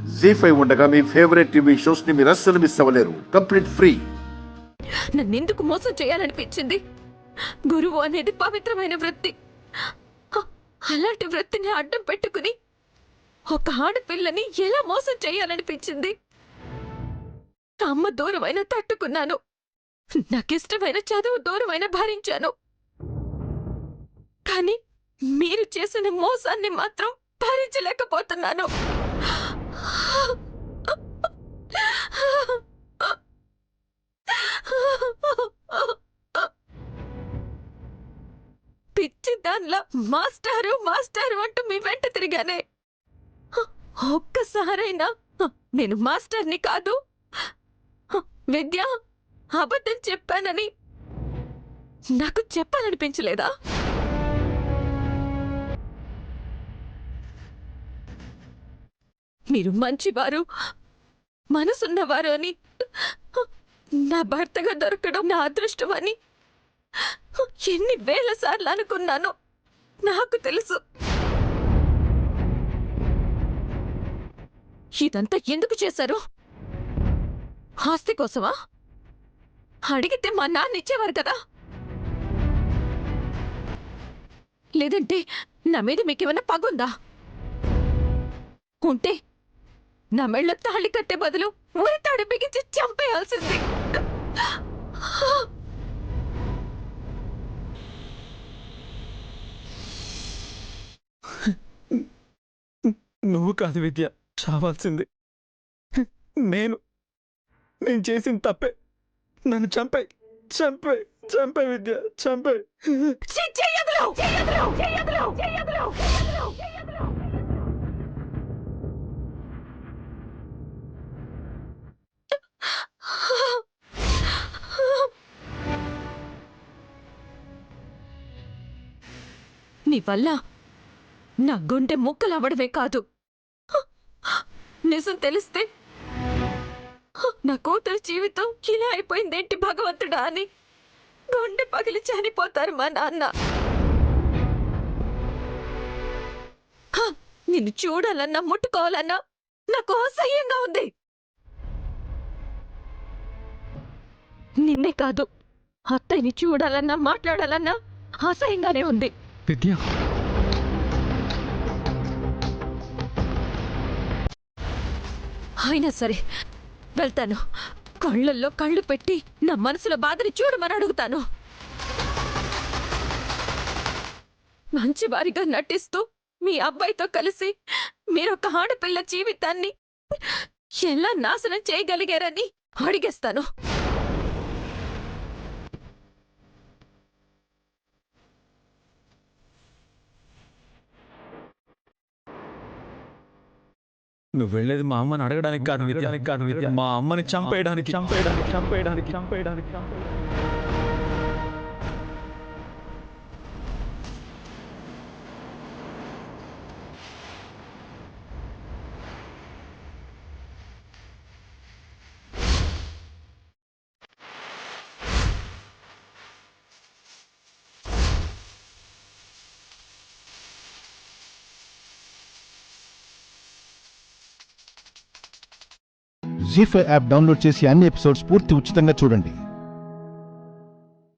జీ5 ఉండగా మీ favourite TV shows ని మీరు అస్సలు మిస్ అవ్వలేరు. Complete free. నన్నెందుకు మోసం చేయాలనిపించింది? గురువు అనేది పవిత్రమైన వృత్తి. అలాంటి వృత్తిని అడ్డం పెట్టుకుని ఒక ఆడపిల్లని ఎలా మోసం చేయాలనిపించింది? అమ్మ దూరమైన తట్టుకున్నాను. నాకిష్టమైన చదువు దూరమైన భరించాను. కానీ మీరు చేసిన మోసాన్ని మాత్రం భరించలేకపోతున్నాను. పిచ్చి దానిలా మాస్టారు మాస్టారు అంటూ మీ వెంట తిరిగానే. ఒక్కసారైనా నేను మాస్టర్ని కాదు, విద్య అబద్ధం చెప్పానని నాకు చెప్పాలనిపించలేదా? మీరు మంచివారు, మనసున్నవారు అని, నా భర్తగా దొరకడం నా అదృష్టం అని ఎన్ని వేల సార్లు అనుకున్నాను. నాకు తెలుసు. ఇదంతా ఎందుకు చేశారు? ఆస్తి కోసమా? అడిగితే మా నాన్న ఇచ్చేవారు కదా. లేదంటే నా మీద మీకేమైనా పగుందా? ఉంటే నా మెళ్ళ తాళి కట్టే బదులు ఊరి తాడి బిగించి చంపేయాల్సింది. నువ్వు కాదు విద్య చావాల్సింది. నేను చేసిన తప్పే. నన్ను చంపే చంపే చంపే విద్య చంపే. నీ వల్ల నా గుండె ముక్కలవ్వడమే కాదు, నిజం తెలిస్తే నా కూతురు జీవితం ఇలా అయిపోయిందేంటి భగవంతుడా అని గుండె పగిలి చనిపోతారు మా నాన్న. నిన్ను చూడాలన్నా ముట్టుకోవాలన్నా నాకు అసహ్యంగా ఉంది. నిన్నే కాదు, అత్తయ్యని చూడాలన్నా మాట్లాడాలన్నా అసహ్యంగానే ఉంది. విద్య అయినా సరే వెళ్తాను. కళ్ళల్లో కళ్ళు పెట్టి నా మనసులో బాధని చూడమని అడుగుతాను. మంచి వారిగా నటిస్తూ మీ అబ్బాయితో కలిసి మీరొక ఆడపిల్ల జీవితాన్ని ఎలా నాశనం చేయగలిగారని అడిగేస్తాను. నువ్వు వెళ్ళేది మా అమ్మని అడగడానికి కాదు విద్య, మా అమ్మని చంపేయడానికి. జీ5 యాప్ డౌన్లోడ్ చేసి అన్ని ఎపిసోడ్స్ పూర్తి ఉచితంగా చూడండి.